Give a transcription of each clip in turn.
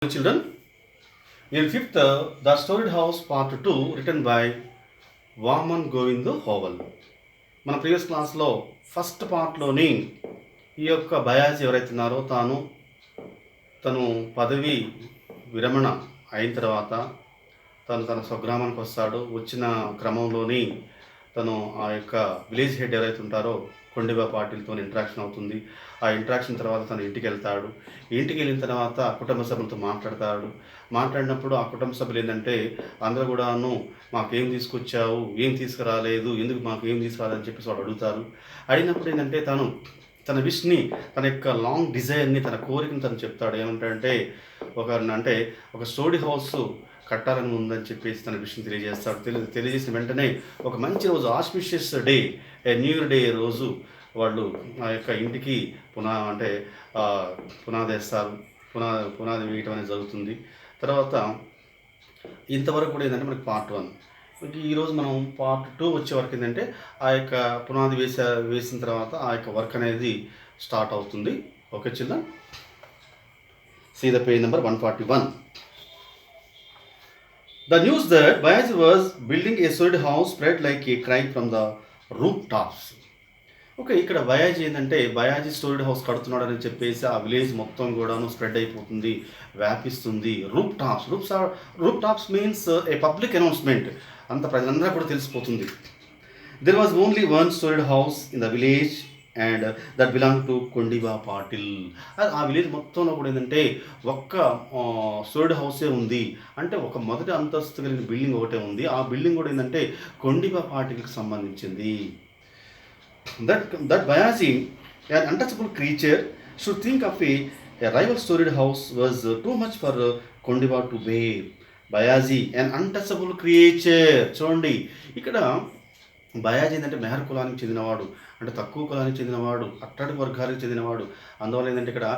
Children, in fifth, The Storied House Part 2, written by Vaman Govindu Hoval. మన previous క్లాస్లో first పార్ట్లోని ఈ యొక్క bias ఎవరైతే ఉన్నారో తను పదవి విరమణ అయిన తర్వాత తన స్వగ్రామానికి వస్తాడు. వచ్చిన క్రమంలోని తను ఆ యొక్క విలేజ్ హెడ్ ఎవరైతే ఉంటారో కొండిబా పాటిల్తో ఇంటరాక్షన్ అవుతుంది. ఆ ఇంటరాక్షన్ తర్వాత తను ఇంటికి వెళ్తాడు. ఇంటికి వెళ్ళిన తర్వాత కుటుంబ సభ్యులతో మాట్లాడినప్పుడు ఆ కుటుంబ సభ్యులు ఏంటంటే అందరూ కూడాను మాకేం తీసుకొచ్చావు, ఏం తీసుకురాలేదు, ఎందుకు మాకు ఏం తీసుకురాలని చెప్పేసి వాళ్ళు అడుగుతారు. అడిగినప్పుడు ఏంటంటే తన విష్ని, తన యొక్క లాంగ్ డిజైర్ని, తన కోరికను తను చెప్తాడు. ఏమంటాడంటే ఒక స్టోరీ హౌస్ కట్టాలని ఉందని చెప్పేసి తన విషయం తెలియజేసిన వెంటనే ఒక మంచి రోజు, auspicious day, new year day రోజు వాళ్ళు ఆ యొక్క ఇంటికి పునాదేస్తారు. పునాది వేయటం అనేది జరుగుతుంది. తర్వాత ఇంతవరకు కూడా ఏంటంటే మనకి పార్ట్ 1. ఈరోజు మనం పార్ట్ 2 వచ్చే వరకు ఏంటంటే ఆ యొక్క పునాది వేసిన తర్వాత ఆ యొక్క వర్క్ అనేది స్టార్ట్ అవుతుంది. Okay children, see the page number 141. The news that Bayaji was building a storied house spread like a cry from the rooftops. Okay, ఇక్కడ బయాజీ ఏంటంటే బయాజీ స్టోరీడ్ హౌస్ కడుతున్నాడని చెప్పేసి ఆ విలేజ్ మొత్తం కూడాను స్ప్రెడ్ అయిపోతుంది, వ్యాపిస్తుంది. రూప్ టాప్స్ మీన్స్ ఏ పబ్లిక్ అనౌన్స్మెంట్, అంత ప్రజలందరూ కూడా తెలిసిపోతుంది. There was only one storeyed house in the village and that belong to Kondiba Patil. ఆ విలేజ్ మొత్తంలో కూడా ఏంటంటే ఒక్క స్టోరీడ్ హౌసే ఉంది. అంటే ఒక మొదటి అంతస్తు కలిగిన బిల్డింగ్ ఒకటే ఉంది. ఆ బిల్డింగ్ కూడా ఏంటంటే కొండిబా పాటిల్కి సంబంధించింది. That Bayaji, an untouchable creature, should think of a rival storied house was too much for Kondiba to bear. Bayaji, an untouchable creature. చూడండి, ఇక్కడ బయాజీ ఏంటంటే మెహర్ కులానికి చెందినవాడు, అంటే తక్కువ కులానికి చెందినవాడు, అట్టడి వర్గానికి చెందినవాడు. అందువల్ల ఏంటంటే ఇక్కడ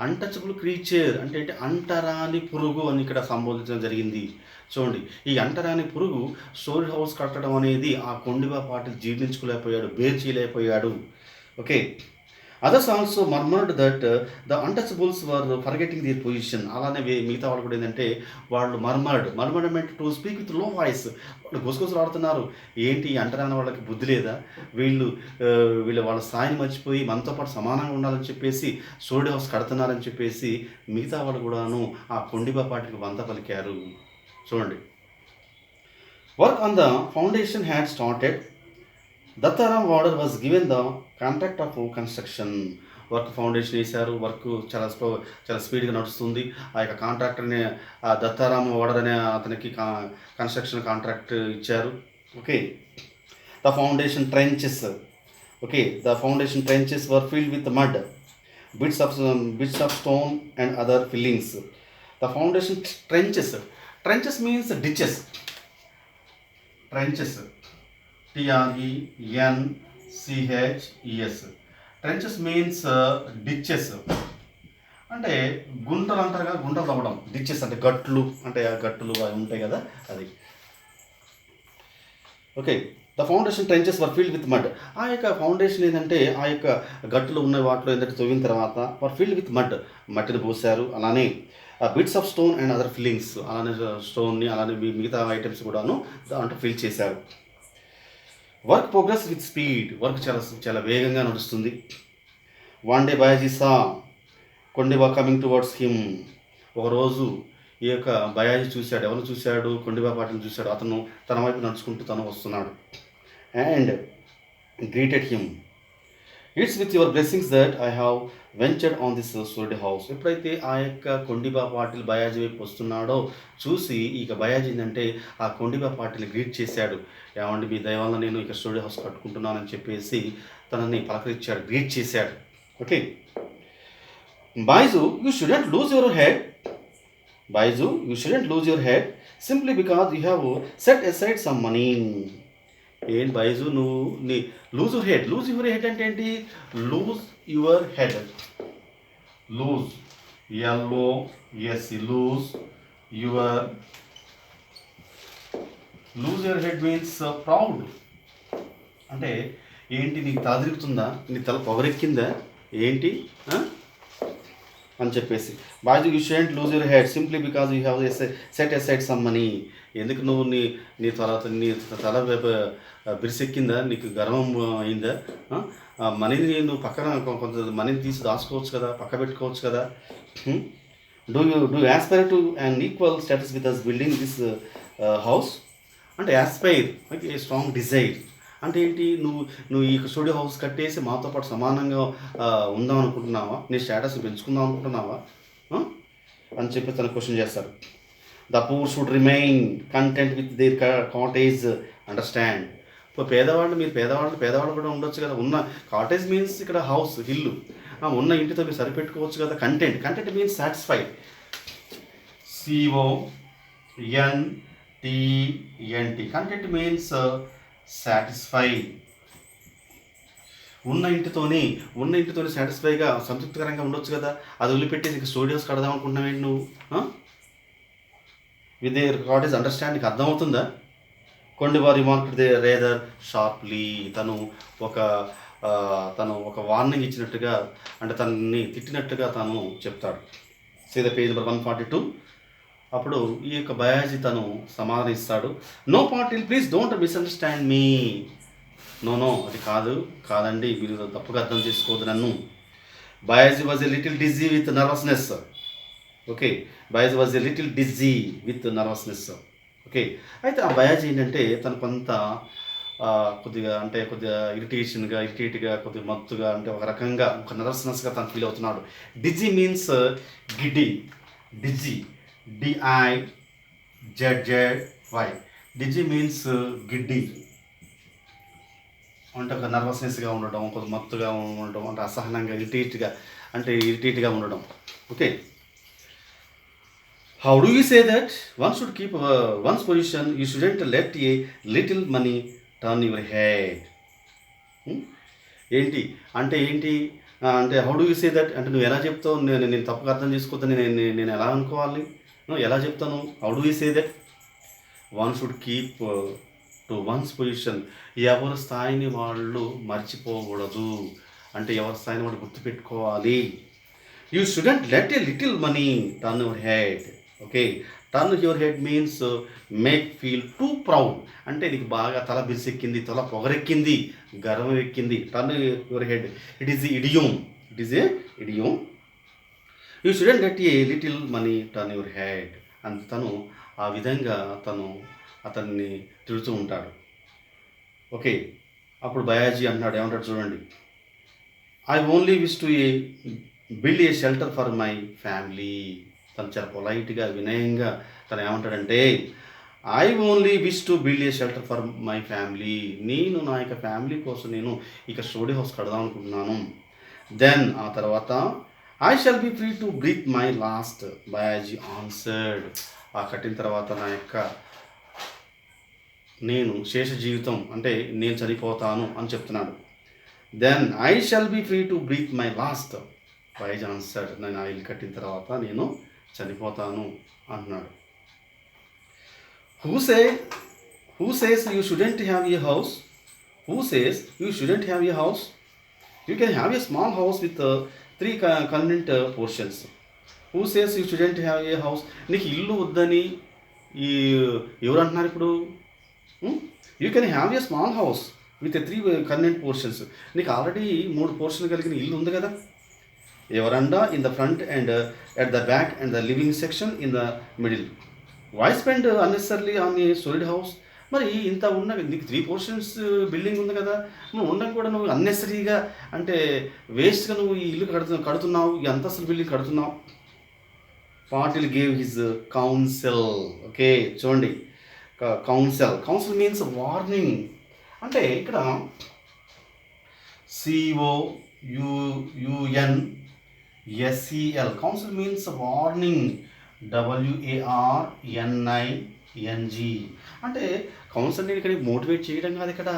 అన్టచబుల్ క్రీచర్ అంటే అంటరాని పురుగు అని ఇక్కడ సంబోధించడం జరిగింది. చూడండి, ఈ అంటరాని పురుగు స్టోరీ హౌస్ కట్టడం అనేది ఆ కొండిబా పాటిల్ జీర్ణించుకోలేకపోయాడు, బేర్ చేయలేకపోయాడు. Okay, others also murmured that the untouchables were forgetting their position. అలానే మిగతా వాళ్ళు కూడా ఏంటంటే వాళ్ళు murmured meant to speak with low voice. వాళ్ళు గుసగుసలు ఆడుతున్నారు. ఏంటి, అంటరాని వాళ్ళకి బుద్ధి లేదా, వీళ్ళు వాళ్ళ స్థాయిని మర్చిపోయి మనతో పాటు సమానంగా ఉండాలని చెప్పేసి స్టోరీ హౌస్ కడుతున్నారని చెప్పేసి మిగతా వాళ్ళు కూడాను ఆ కొండిబా పాటికి వంత పలికారు. చూడండి, work on the foundation had started. Dattaram Wardar was given the contract of construction. Work foundation వేశారు. వర్క్ చాలా స్పీడ్గా నడుస్తుంది. ఆ యొక్క కాంట్రాక్టర్ని దత్తారాం వార్డర్ అనే అతనికి కన్స్ట్రక్షన్ కాంట్రాక్ట్ ఇచ్చారు. Okay, the foundation trenches were filled with mud, bits of stone and other fillings. The foundation trenches means ditches. Trenches TRENCHES. Trenches means ditches, అంటే గుంటలు అంటారు కదా, గుంటలు తవ్వడం. డిచెస్ అంటే గట్లు, అంటే ఆ గట్టులు అవి ఉంటాయి కదా, అది. Okay, the foundation trenches were filled with mud. ఆ యొక్క ఫౌండేషన్ ఏంటంటే ఆ యొక్క గట్టులు ఉన్న వాటిలో ఏంటంటే తవ్విన తర్వాత వర్ ఫిల్డ్ విత్ మడ్, మట్టిని పోసారు. అలానే bits of stone and other fillings, అలానే స్టోన్ని, అలానే మిగతా ఐటమ్స్ కూడాను దాంట్లో ఫిల్ చేశారు. Work progress with speed. Work చాలా వేగంగా నడుస్తుంది. వన్ డే బయాజీ సా కొండిబా కమింగ్ టువర్డ్స్ హిమ్. ఒకరోజు ఈ యొక్క బయాజీ చూశాడు. ఎవరు చూశాడు? కొండిబా పాటిల్ని చూశాడు. అతను తన వైపు నడుచుకుంటూ తను వస్తున్నాడు. And greeted him, it's with your blessings that I have ventured on this story house. ఎప్పుడైతే ఆ యొక్క కొండిబా పాటిల్ బయాజీ వైపు వస్తున్నాడో చూసి ఇక బయాజీ ఏంటంటే ఆ కొండిబా పాటిల్ గ్రీట్ చేశాడు. ఏమండి, మీ దయ వల్ల నేను ఇక స్టోరీ హౌస్ కట్టుకుంటున్నానని చెప్పేసి తనని పలకరించాడు, గ్రీట్ చేశాడు. Okay, Bayaji you shouldn't lose your head simply because you have set aside some money. ఏంటి బైజు, నువ్వు లూజ్ యువర్ హెడ్ అంటే ఏంటి? Lose your head, lose LOSE, lose your head means proud. అంటే ఏంటి, నీకు తల తిరుగుతుందా, నీ తల పొగరెక్కిందా ఏంటి? అని చెప్పేసి. Boys you shouldn't lose your head simply because you have set aside some money. ఎందుకు నువ్వు నీ నీ తర్వాత నీ తల బిరిసెక్కిందా, నీకు గర్వం అయిందా? ఆ మనీని నువ్వు పక్కన కొంత మనీని తీసి దాచుకోవచ్చు కదా, పక్క పెట్టుకోవచ్చు కదా. Do aspire to and equal status with us building this house. అంటే యాస్పైర్ అంటే ఏ స్ట్రాంగ్ డిజైర్. అంటే ఏంటి, నువ్వు నువ్వు ఈ స్టూడియో హౌస్ కట్టేసి మాతో పాటు సమానంగా ఉందాం అనుకుంటున్నావా, నీ స్టేటస్ పెంచుకుందాం అనుకుంటున్నావా అని చెప్పి తను క్వశ్చన్ చేస్తారు. The poor should remain content with their cottage understand. ఇప్పుడు పేదవాళ్ళు కూడా ఉండొచ్చు కదా. ఉన్న కాటేజ్ మీన్స్ ఇక్కడ హౌస్, ఇల్లు. ఉన్న ఇంటితో మీరు సరిపెట్టుకోవచ్చు కదా. Content means satisfied. CONTENT. Content means satisfy. ఉన్న ఇంటితోని సాటిస్ఫైగా సంతృప్తికరంగా ఉండొచ్చు కదా. అది వదిలిపెట్టేసి ఇంకా స్టూడియోస్ కడదాం అనుకుంటున్నావేంటి నువ్వు? With their cottage understand. నీకు అర్థమవుతుందా? కొండివారి మార్కెట్ రేదర్ షార్ప్లీ. తను ఒక వార్నింగ్ ఇచ్చినట్టుగా, అంటే తనని తిట్టినట్టుగా తను చెప్తాడు. See the page number 142. అప్పుడు ఈ యొక్క బయాజీ తను సమాధానం ఇస్తాడు. No Patil please don't misunderstand me. No అది కాదండి, మీరు తప్పుగా అర్థం చేసుకోవద్దు నన్ను. Bayaji was a little dizzy with nervousness. Okay, Bayaji was a little dizzy with nervousness. Okay, అయితే ఆ బయాజీ ఏంటంటే తను కొద్దిగా ఇరిటేట్గా, కొద్దిగా మత్తుగా, అంటే ఒక రకంగా ఒక నర్వస్నెస్గా తను ఫీల్ అవుతున్నాడు. Dizzy means giddy. Dizzy DIZZY. Dizzy means giddy. అంటే ఒక నర్వస్నెస్గా ఉండడం, కొంచెం మత్తుగా ఉండడం, అంటే అసహనంగా, ఇరిటేట్గా ఉండడం. Okay, how do you say that one should keep once position, you shouldn't let a little money turn your head. ఏంటి అంటే how do you say that అంటే నువ్వు ఎలా చెప్తావు? నేను తప్పుగా అర్థం చేసుకోవద్దని నేను ఎలా అనుకోవాలి? ఎలా చెప్తాను? How do you say that one should keep to once position. ఎవరి స్థాయిని వాళ్ళు మర్చిపోకూడదు, అంటే ఎవరి స్థాయిని వాళ్ళు గుర్తుపెట్టుకోవాలి. You shouldn't let a little money turn your head. Okay, turn your head means make feel two proud. అంటే నీకు బాగా తల బిరిసెక్కింది, తల పొగరెక్కింది, గర్వం ఎక్కింది. Turn your head, it is a idiom. You shouldn't let a little money turn your head. అని తను ఆ విధంగా అతన్ని తిడుతూ ఉంటాడు. ఓకే, అప్పుడు బయాజీ అంటున్నాడు, ఏమంటాడు చూడండి. I only wish to build a shelter for my family. తను చాలా పొలైట్గా, వినయంగా తను ఏమంటాడంటే, I only wish to build a shelter for my family. నేను నా యొక్క ఫ్యామిలీ కోసం నేను ఇక స్టూడియో హౌస్ కడదాం అనుకుంటున్నాను. దెన్ ఆ తర్వాత I shall be free to breathe my last, Bayaji answered. ఆ కట్టిన తర్వాత నేను శేష జీవితం, అంటే నేను చనిపోతాను అని చెప్తున్నాడు. Then I shall be free to breathe my last, Bayaji answered. నేను ఆ ఇల్లు కట్టిన తర్వాత నేను చనిపోతాను అంటున్నాడు. Who says you shouldn't have a house? You can have a small house with 3 convenient portions. Who says you shouldn't have a house? నీకు ఇల్లు వద్దని ఎవరు అంటున్నారు ఇప్పుడు? You can have a small house with 3 convenient portions. నీకు already 3 పోర్షన్లు కలిగిన ఇల్లు ఉంది కదా. A verandah in the front and at the back and the living section in the middle. Why spend unnecessarily on a solid house? మరి ఇంత ఉన్న నీకు 3 portions బిల్డింగ్ ఉంది కదా, నువ్వు ఉండడం కూడా నువ్వు అన్నెసరీగా, అంటే వేస్ట్గా నువ్వు ఈ ఇల్లు కడుతున్నావు, ఈ అంతస్తుల బిల్డింగ్ కడుతున్నావు. Patil gave his counsel. Okay, చూడండి, కౌన్సిల్ మీన్స్ వార్నింగ్. అంటే ఇక్కడ COUNSEL, counsel means warning. WARNING. అంటే కౌన్సిల్ ఇక్కడ మోటివేట్ చేయడం కాదు, ఇక్కడ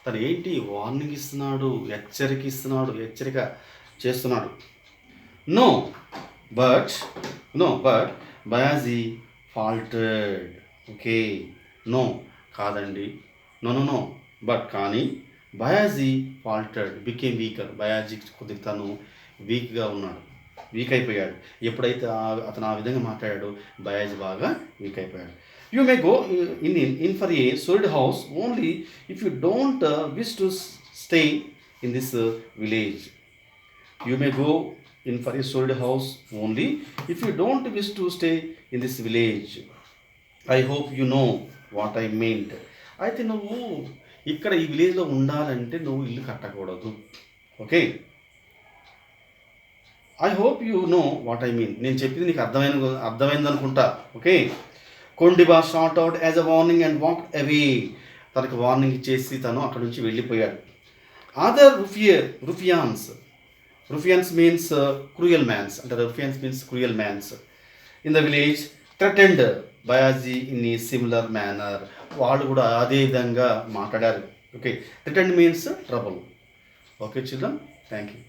తను ఏంటి వార్నింగ్ ఇస్తున్నాడు, హెచ్చరిక చేస్తున్నాడు. No but Bayaji faltered. Okay, no కాదండి, నో బట్ కానీ Bayaji faltered became weaker. Bayaji కొద్దిగా తను వీక్గా ఉన్నాడు. వీక్ అయిపోయాడు. ఎప్పుడైతే అతను ఆ విధంగా మాట్లాడాడో బయాజీ బాగా వీక్ అయిపోయాడు. You may go in for a solid house only if you don't wish to stay in this village. You may go in for a solid house only if you don't wish to stay in this village. I hope you know what I meant. అయితే నువ్వు ఇక్కడ ఈ విలేజ్లో ఉండాలంటే నువ్వు ఇల్లు కట్టకూడదు. Okay, I hope you know what I mean. నేను చెప్పింది నీకు అర్థమైంది అనుకుంటా. Okay. Kondiba shot out as a warning and walk away. తనకు వార్నింగ్ ఇచ్చేసి తను అక్కడ నుంచి వెళ్ళిపోయాడు. Other ruffians means cruel mans, అంటే ruffians means cruel mans in the village threatened Bayaji in a similar manner. వాళ్ళు కూడా అదే విధంగా మాట్లాడారు. Okay, threatened means trouble. Okay children, thank you.